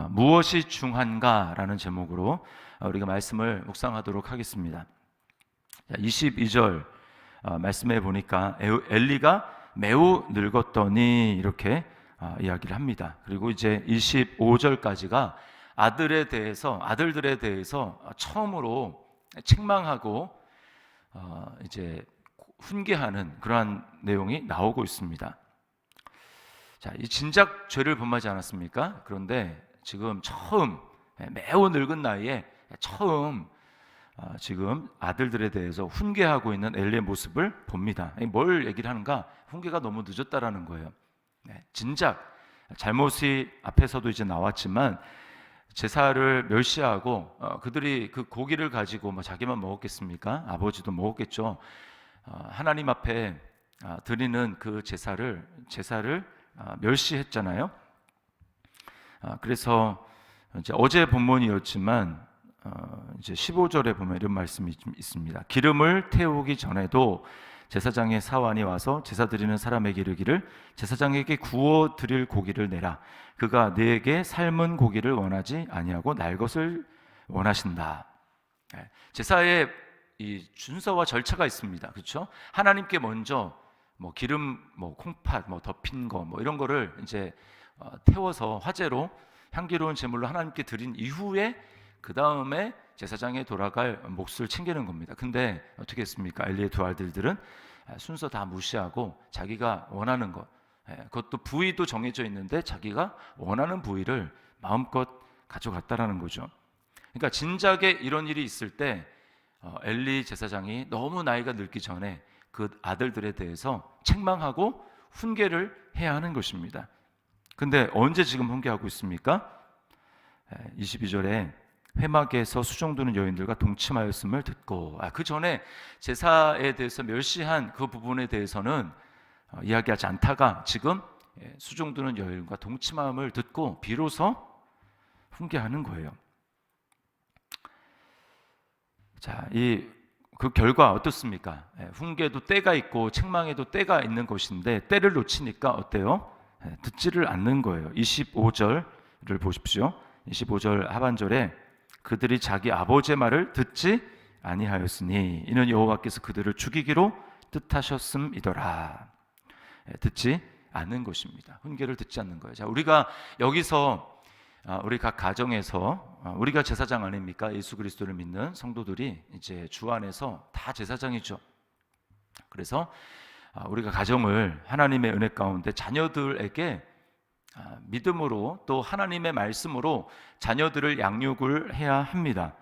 무엇이 중한가라는 제목으로 우리가 말씀을 묵상하도록 하겠습니다. 22절 말씀해 보니까 엘리가 매우 늙었더니 이렇게 이야기를 합니다. 그리고 이제 25절까지가 아들들에 대해서 처음으로 책망하고 이제 훈계하는 그러한 내용이 나오고 있습니다. 자, 이 진작 죄를 범하지 않았습니까? 그런데 지금 처음 매우 늙은 나이에 처음 지금 아들들에 대해서 훈계하고 있는 엘리의 모습을 봅니다. 뭘 얘기를 하는가? 훈계가 너무 늦었다라는 거예요. 진작 잘못이 앞에서도 이제 나왔지만 제사를 멸시하고 그들이 그 고기를 가지고 뭐 자기만 먹었겠습니까? 아버지도 먹었겠죠. 하나님 앞에 드리는 그 제사를 멸시했잖아요. 그래서 이제 어제 본문이었지만 이제 15절에 보면 이런 말씀이 좀 있습니다. 기름을 태우기 전에도 제사장의 사환이 와서 제사 드리는 사람에게 이르기를 제사장에게 구워 드릴 고기를 내라. 그가 네게 삶은 고기를 원하지 아니하고 날 것을 원하신다. 제사에 이 준서와 절차가 있습니다. 그렇죠? 하나님께 먼저 뭐 기름, 뭐 콩팥, 뭐 덮인 거, 뭐 이런 거를 이제 태워서 화제로 향기로운 제물로 하나님께 드린 이후에 그 다음에 제사장에 돌아갈 몫을 챙기는 겁니다. 근데 어떻게 했습니까? 엘리의 두 아들들은 순서 다 무시하고 자기가 원하는 것, 그것도 부위도 정해져 있는데 자기가 원하는 부위를 마음껏 가져갔다라는 거죠. 그러니까 진작에 이런 일이 있을 때 엘리 제사장이 너무 나이가 늙기 전에 그 아들들에 대해서 책망하고 훈계를 해야 하는 것입니다. 근데 언제 지금 훈계하고 있습니까? 22절에 회막에서 수종드는 여인들과 동침하였음을 듣고, 그 전에 제사에 대해서 멸시한 그 부분에 대해서는 이야기하지 않다가 지금 수종드는 여인과 동침함을 듣고 비로소 훈계하는 거예요. 자, 그 결과 어떻습니까? 훈계도 때가 있고 책망에도 때가 있는 것인데 때를 놓치니까 어때요? 듣지를 않는 거예요. 25절을 보십시오. 25절 하반절에 그들이 자기 아버지의 말을 듣지 아니하였으니 이는 여호와께서 그들을 죽이기로 뜻하셨음이더라. 듣지 않는 것입니다. 훈계를 듣지 않는 거예요. 자, 우리가 여기서 우리 각 가정에서 우리가 제사장 아닙니까? 예수 그리스도를 믿는 성도들이 이제 주 안에서 다 제사장이죠. 그래서 우리가 가정을 하나님의 은혜 가운데 자녀들에게 믿음으로 또 하나님의 말씀으로 자녀들을 양육을 해야 합니다.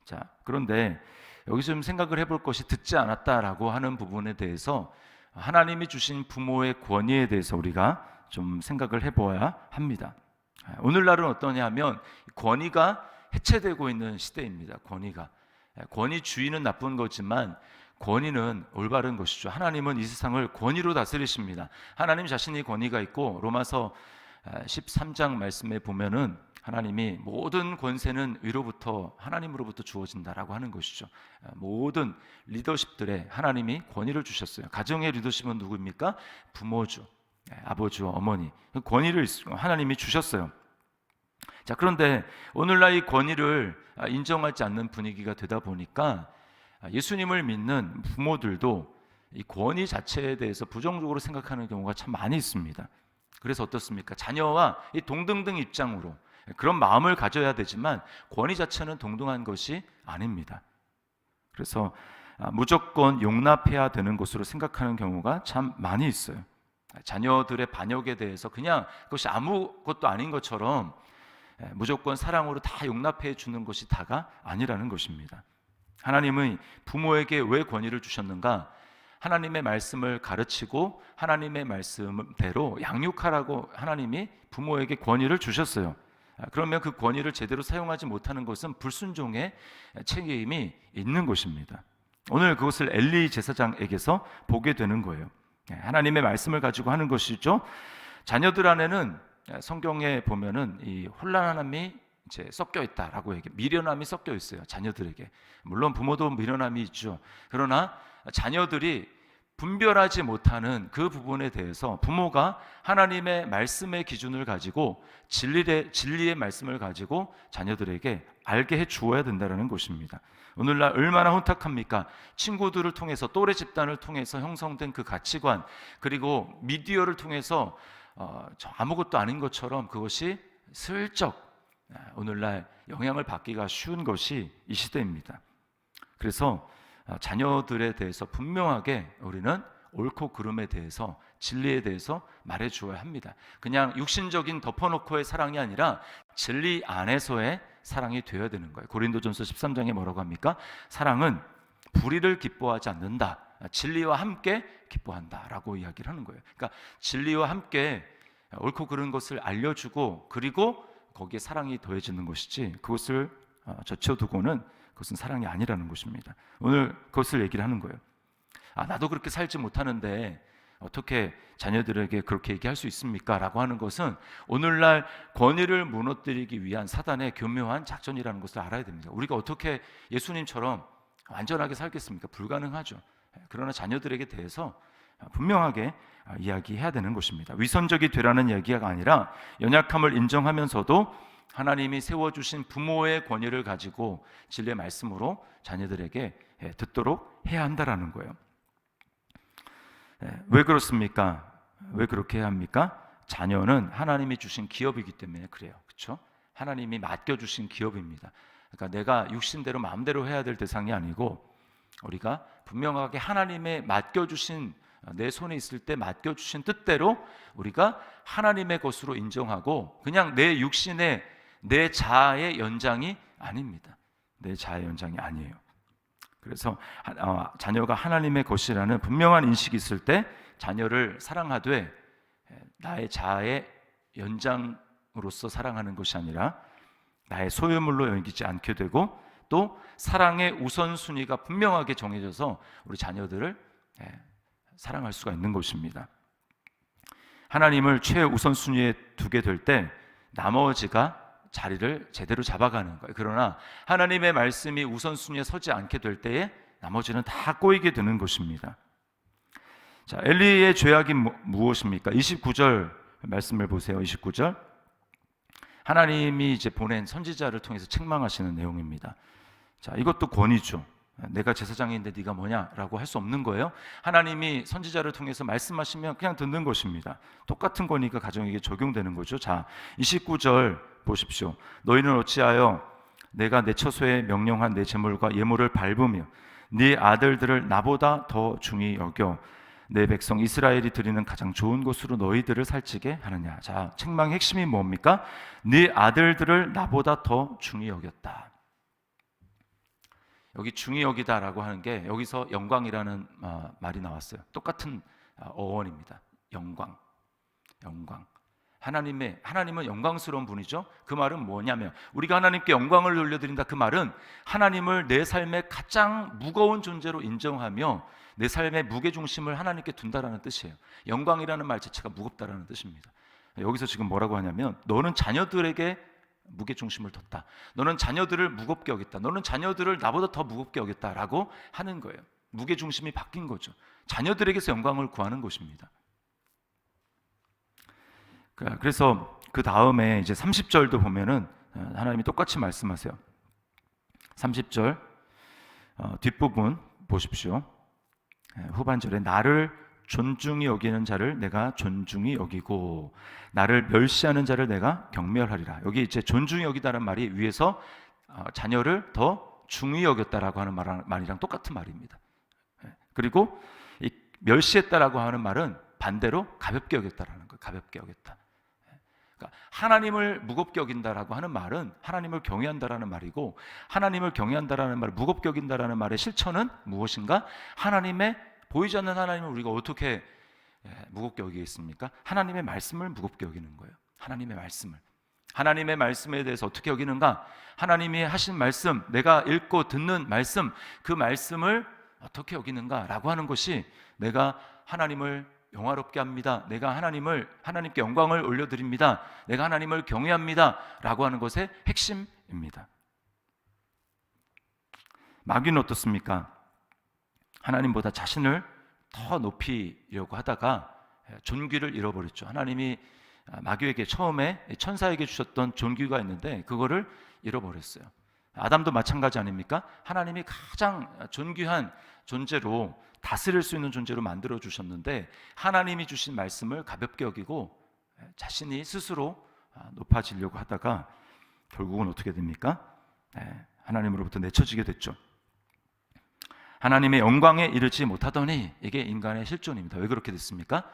자, 그런데 여기서 좀 생각을 해볼 것이 듣지 않았다라고 하는 부분에 대해서 하나님이 주신 부모의 권위에 대해서 우리가 좀 생각을 해보아야 합니다. 오늘날은 어떠냐 하면 권위가 해체되고 있는 시대입니다. 권위주의는 나쁜 거지만 권위는 올바른 것이죠. 하나님은 이 세상을 권위로 다스리십니다. 하나님 자신이 권위가 있고 로마서 13장 말씀에 보면은 하나님이 모든 권세는 위로부터 하나님으로부터 주어진다라고 하는 것이죠. 모든 리더십들에 하나님이 권위를 주셨어요. 가정의 리더십은 누구입니까? 부모죠. 아버지와 어머니. 권위를 하나님이 주셨어요. 자, 그런데 오늘날 이 권위를 인정하지 않는 분위기가 되다 보니까 예수님을 믿는 부모들도 이 권위 자체에 대해서 부정적으로 생각하는 경우가 참 많이 있습니다. 그래서 어떻습니까? 자녀와 이 동등등 입장으로 그런 마음을 가져야 되지만 권위 자체는 동등한 것이 아닙니다. 그래서 무조건 용납해야 되는 것으로 생각하는 경우가 참 많이 있어요. 자녀들의 반역에 대해서 그냥 그것이 아무것도 아닌 것처럼 무조건 사랑으로 다 용납해 주는 것이 다가 아니라는 것입니다. 하나님은 부모에게 왜 권위를 주셨는가? 하나님의 말씀을 가르치고 하나님의 말씀대로 양육하라고 하나님이 부모에게 권위를 주셨어요. 그러면 그 권위를 제대로 사용하지 못하는 것은 불순종의 책임이 있는 것입니다. 오늘 그것을 엘리 제사장에게서 보게 되는 거예요. 하나님의 말씀을 가지고 하는 것이죠. 자녀들 안에는 성경에 보면은 이 혼란함이 이제 섞여 있다라고 얘기, 미련함이 섞여 있어요. 자녀들에게. 물론 부모도 미련함이 있죠. 그러나 자녀들이 분별하지 못하는 그 부분에 대해서 부모가 하나님의 말씀의 기준을 가지고 진리의 말씀을 가지고 자녀들에게 알게 해 주어야 된다는 것입니다. 오늘날 얼마나 혼탁합니까? 친구들을 통해서, 또래 집단을 통해서 형성된 그 가치관, 그리고 미디어를 통해서 아무것도 아닌 것처럼 그것이 슬쩍 오늘날 영향을 받기가 쉬운 것이 이 시대입니다. 그래서 자녀들에 대해서 분명하게 우리는 옳고 그름에 대해서, 진리에 대해서 말해 주어야 합니다. 그냥 육신적인 덮어놓고의 사랑이 아니라 진리 안에서의 사랑이 되어야 되는 거예요. 고린도전서 13장에 뭐라고 합니까? 사랑은 불의를 기뻐하지 않는다, 진리와 함께 기뻐한다라고 이야기를 하는 거예요. 그러니까 진리와 함께 옳고 그른 것을 알려주고, 그리고 거기에 사랑이 더해지는 것이지, 그것을 젖혀두고는 그것은 사랑이 아니라는 것입니다. 오늘 그것을 얘기를 하는 거예요. 나도 그렇게 살지 못하는데 어떻게 자녀들에게 그렇게 얘기할 수 있습니까? 라고 하는 것은 오늘날 권위를 무너뜨리기 위한 사단의 교묘한 작전이라는 것을 알아야 됩니다. 우리가 어떻게 예수님처럼 완전하게 살겠습니까? 불가능하죠. 그러나 자녀들에게 대해서 분명하게 이야기해야 되는 것입니다. 위선적이 되라는 이야기가 아니라 연약함을 인정하면서도 하나님이 세워주신 부모의 권위를 가지고 진리의 말씀으로 자녀들에게 듣도록 해야 한다라는 거예요. 왜 그렇습니까? 왜 그렇게 해야 합니까? 자녀는 하나님이 주신 기업이기 때문에 그래요. 그렇죠? 하나님이 맡겨주신 기업입니다. 그러니까 내가 육신대로 마음대로 해야 될 대상이 아니고, 우리가 분명하게 하나님의 맡겨주신, 내 손에 있을 때 맡겨주신 뜻대로 우리가 하나님의 것으로 인정하고, 그냥 내 육신의, 내 자아의 연장이 아닙니다. 내 자아의 연장이 아니에요. 그래서 자녀가 하나님의 것이라는 분명한 인식이 있을 때 자녀를 사랑하되 나의 자아의 연장으로서 사랑하는 것이 아니라 나의 소유물로 여기지 않게 되고, 또 사랑의 우선순위가 분명하게 정해져서 우리 자녀들을 사랑할 수가 있는 것입니다. 하나님을 최우선순위에 두게 될 때 나머지가 자리를 제대로 잡아가는 거예요. 그러나 하나님의 말씀이 우선순위에 서지 않게 될 때에 나머지는 다 꼬이게 되는 것입니다. 자, 엘리의 죄악이 무엇입니까? 29절 말씀을 보세요. 29절. 하나님이 이제 보낸 선지자를 통해서 책망하시는 내용입니다. 자, 이것도 권위죠. 내가 제사장인데 네가 뭐냐라고 할 수 없는 거예요. 하나님이 선지자를 통해서 말씀하시면 그냥 듣는 것입니다. 똑같은 권위가 가정에게 적용되는 거죠. 자, 29절 보십시오. 너희는 어찌하여 내가 내 처소에 명령한 내 제물과 예물을 밟으며 네 아들들을 나보다 더 중히 여겨 내 백성 이스라엘이 드리는 가장 좋은 곳으로 너희들을 살찌게 하느냐. 자, 책망의 핵심이 뭡니까? 네 아들들을 나보다 더 중히 여겼다. 여기 중히 여기다라고 하는 게, 여기서 영광이라는 말이 나왔어요. 똑같은 어원입니다. 영광. 하나님은 영광스러운 분이죠. 그 말은 뭐냐면, 우리가 하나님께 영광을 돌려드린다. 그 말은 하나님을 내 삶의 가장 무거운 존재로 인정하며 내 삶의 무게중심을 하나님께 둔다라는 뜻이에요. 영광이라는 말 자체가 무겁다라는 뜻입니다. 여기서 지금 뭐라고 하냐면, 너는 자녀들에게 무게중심을 뒀다. 너는 자녀들을 무겁게 여겼다. 너는 자녀들을 나보다 더 무겁게 여겼다라고 하는 거예요. 무게중심이 바뀐 거죠. 자녀들에게서 영광을 구하는 것입니다. 그래서 그 다음에 이제 30절도 보면은 하나님이 똑같이 말씀하세요. 30절 뒷부분 보십시오. 후반절에 나를 존중히 여기는 자를 내가 존중히 여기고 나를 멸시하는 자를 내가 경멸하리라. 여기 이제 존중히 여기다는 말이 위에서 자녀를 더 중히 여겼다라고 하는 말이랑 똑같은 말입니다. 그리고 이 멸시했다라고 하는 말은 반대로 가볍게 여겼다라는 거예요. 가볍게 여겼다. 그러니까 하나님을 무겁게 여긴다라고 하는 말은 하나님을 경외한다라는 말이고, 하나님을 경외한다라는 말, 무겁게 여긴다라는 말의 실천은 무엇인가? 하나님의, 보이지 않는 하나님을 우리가 어떻게 무겁게 여기겠습니까? 하나님의 말씀을 무겁게 여기는 거예요. 하나님의 말씀에 대해서 어떻게 여기는가? 하나님이 하신 말씀, 내가 읽고 듣는 말씀, 그 말씀을 어떻게 여기는가라고 하는 것이 내가 하나님을 영화롭게 합니다. 내가 하나님께 영광을 올려드립니다. 내가 하나님을 경외합니다. 라고 하는 것의 핵심입니다. 마귀는 어떻습니까? 하나님보다 자신을 더 높이려고 하다가 존귀를 잃어버렸죠. 하나님이 마귀에게 처음에 천사에게 주셨던 존귀가 있는데 그거를 잃어버렸어요. 아담도 마찬가지 아닙니까? 하나님이 가장 존귀한 존재로 다스릴 수 있는 존재로 만들어 주셨는데 하나님이 주신 말씀을 가볍게 여기고 자신이 스스로 높아지려고 하다가 결국은 어떻게 됩니까? 하나님으로부터 내쳐지게 됐죠. 하나님의 영광에 이르지 못하더니 이게 인간의 실존입니다. 왜 그렇게 됐습니까?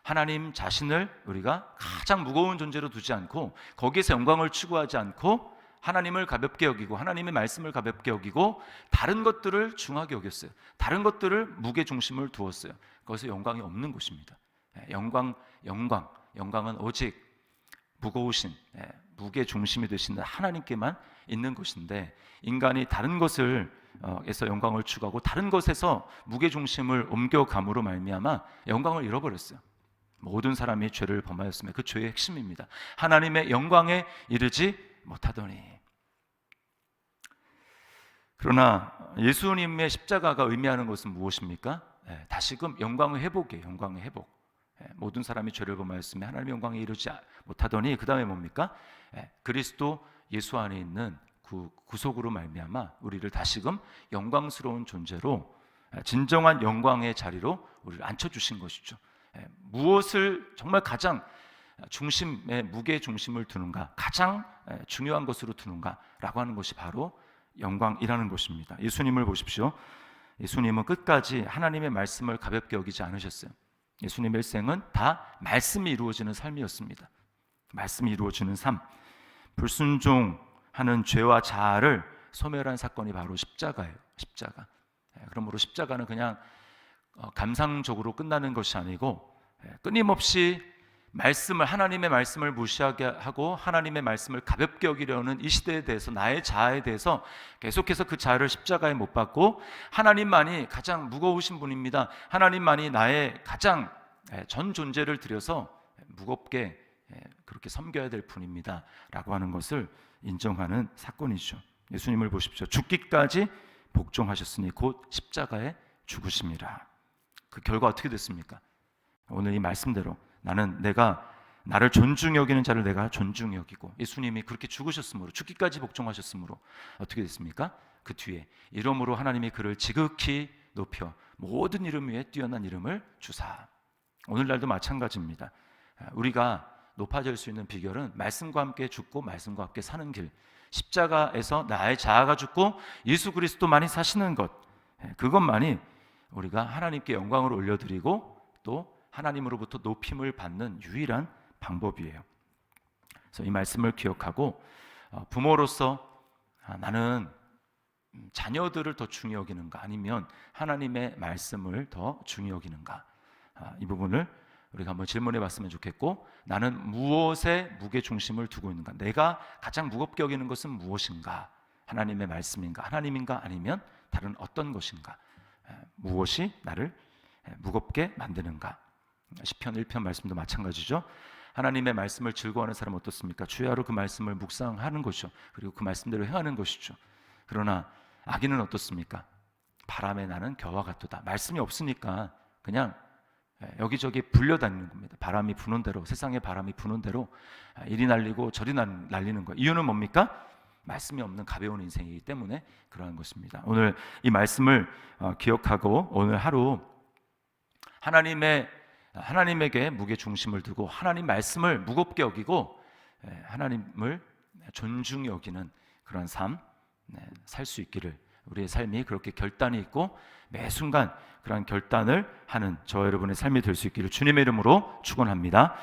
하나님 자신을 우리가 가장 무거운 존재로 두지 않고 거기에서 영광을 추구하지 않고 하나님을 가볍게 여기고 하나님의 말씀을 가볍게 여기고 다른 것들을 중하게 여겼어요. 다른 것들을 무게 중심을 두었어요. 그것은 영광이 없는 것입니다. 영광은 오직 무거우신 무게 중심이 되시는 하나님께만 있는 것인데 인간이 다른 것을 에서 영광을 추구하고 다른 것에서 무게 중심을 옮겨감으로 말미암아 영광을 잃어버렸어요. 모든 사람이 죄를 범하였으며 그 죄의 핵심입니다. 하나님의 영광에 이르지 못하더니. 그러나 예수님의 십자가가 의미하는 것은 무엇입니까? 다시금 영광의 회복이에요. 영광의 회복. 모든 사람이 죄를 범하였으며 하나님의 영광에 이르지 못하더니 그 다음에 뭡니까? 그리스도 예수 안에 있는 구속으로 말미암아 우리를 다시금 영광스러운 존재로 진정한 영광의 자리로 우리를 앉혀주신 것이죠. 무엇을 정말 가장 중심에 무게 중심을 두는가, 가장 중요한 것으로 두는가라고 하는 것이 바로 영광이라는 것입니다. 예수님을 보십시오. 예수님은 끝까지 하나님의 말씀을 가볍게 여기지 않으셨어요. 예수님의 일생은 다 말씀이 이루어지는 삶이었습니다. 말씀이 이루어지는 삶, 불순종하는 죄와 자아를 소멸한 사건이 바로 십자가예요. 십자가. 그러므로 십자가는 그냥 감상적으로 끝나는 것이 아니고 끊임없이 하나님의 말씀을 무시하게 하고 하나님의 말씀을 가볍게 여기려는 이 시대에 대해서 나의 자아에 대해서 계속해서 그 자아를 십자가에 못 박고 하나님만이 가장 무거우신 분입니다. 하나님만이 나의 가장 전 존재를 들여서 무겁게 그렇게 섬겨야 될 분입니다 라고 하는 것을 인정하는 사건이죠. 예수님을 보십시오. 죽기까지 복종하셨으니 곧 십자가에 죽으심이라. 그 결과 어떻게 됐습니까? 오늘 이 말씀대로 나를 존중히 여기는 자를 내가 존중히 여기고 예수님이 그렇게 죽으셨으므로 죽기까지 복종하셨으므로 어떻게 됐습니까? 그 뒤에 이름으로 하나님이 그를 지극히 높여 모든 이름 위에 뛰어난 이름을 주사. 오늘날도 마찬가지입니다. 우리가 높아질 수 있는 비결은 말씀과 함께 죽고 말씀과 함께 사는 길, 십자가에서 나의 자아가 죽고 예수 그리스도만이 사시는 것, 그것만이 우리가 하나님께 영광을 올려드리고 또 하나님으로부터 높임을 받는 유일한 방법이에요. 그래서 이 말씀을 기억하고 부모로서 나는 자녀들을 더 중히 여기는가 아니면 하나님의 말씀을 더 중히 여기는가, 이 부분을 우리가 한번 질문해 봤으면 좋겠고, 나는 무엇에 무게 중심을 두고 있는가, 내가 가장 무겁게 여기는 것은 무엇인가, 하나님의 말씀인가, 하나님인가, 아니면 다른 어떤 것인가, 무엇이 나를 무겁게 만드는가. 시편 1편 말씀도 마찬가지죠. 하나님의 말씀을 즐거워하는 사람은 어떻습니까? 주야로 그 말씀을 묵상하는 것이죠. 그리고 그 말씀대로 행하는 것이죠. 그러나 악인은 어떻습니까? 바람에 나는 겨와 같도다. 말씀이 없으니까 그냥 여기저기 불려다니는 겁니다. 바람이 부는 대로, 세상의 바람이 부는 대로 이리 날리고 저리 날리는 거예요. 이유는 뭡니까? 말씀이 없는 가벼운 인생이기 때문에 그러한 것입니다. 오늘 이 말씀을 기억하고 오늘 하루 하나님에게 무게 중심을 두고 하나님 말씀을 무겁게 여기고 하나님을 존중히 여기는 그런 삶 살 수 있기를, 우리의 삶이 그렇게 결단이 있고 매 순간 그러한 결단을 하는 저와 여러분의 삶이 될 수 있기를 주님의 이름으로 축원합니다.